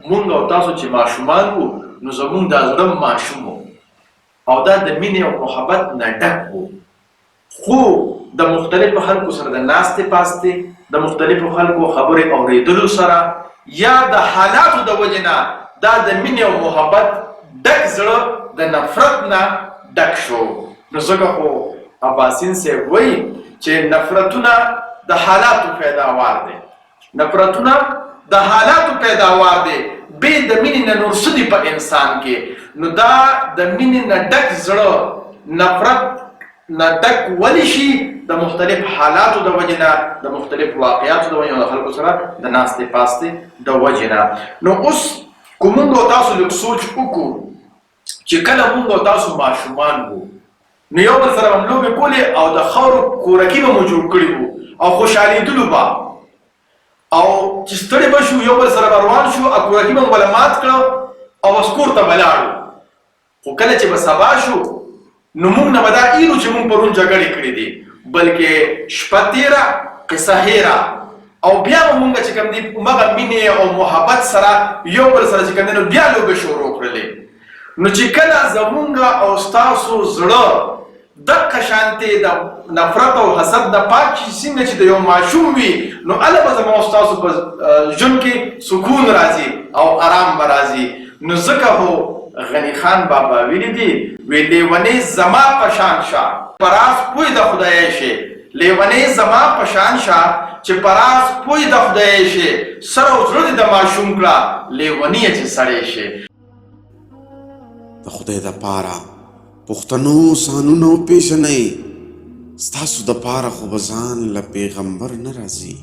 مونږ او تاسو چې ماشومان وو نو زمونږ دا زړه ماشوم و او دا د مینې او محبت نه ډک و، خو د مختلفو خلکو سره د ناستې پاستې، د مختلفو خلکو خبرې اورېدلو سره یا د حالاتو د وجې نه دا د مینې او محبت ډک زړه د نفرت نه ډک شو. نو ځکه خو عباسین صاحب وایي چې نفرتونه د حالاتو پیداوار دی، نفرتونه د حالاتو پیداوار دی، بې د مینې نه نور څه دي په انسان کې. نو دا د مینې نه ډک زړه نفرت نه ډک ولی شي؟ د مختلف حالاتو د وجې نه، د مختلف واقعاتو د وجې نه، د خلکو سره د ناستې پاستې د وجې نه. نو اوس که مونږ او تاسو لږ سوچ وکړو چې کله مونږ او تاسو ماشومان وو نو یو بل سره به لوبې کولې او د خاورو کورکي به مو جوړ کړي وو او خوشحالېدلو به، او چې ستړي به شو یو بل سره به روان شو او کورکي به مو بله مات کړه او بس کور ته به لاړو. خو کله چې به سبا شو نو مونږ نه به دا ایلو چې مونږ پرون جګړې کړې دي، بلکې شپه تېره قصه هېره، او بیا به مونږ چې کوم دي همغه مینې او محبت سره یو بل سره چې کوم دی نو بیا لوبې شروع کړلې. نو چې کله زمونږ او ستاسو زړه دقه شانتې د نفرت او حسد نه پاک شي څنګه چې د یو ماشوم وي، نو هله به زما او ستاسو په ژوند کې سکون راځي او آرام به راځي. نو ځکه خو غني خان بابا ویلي دي وی لیونې زما په شان شه پراز پوی د خدای شي، لیونې زما په شان شه چې پراز پوی د خدای شي، سر او زړه د ماشوم کړه لیونې چې سړی شي. د خدای د پاره پښتنو سانونو پیژنئ، ستاسو د پاره خو به ځان له پیغمبر نه راځي.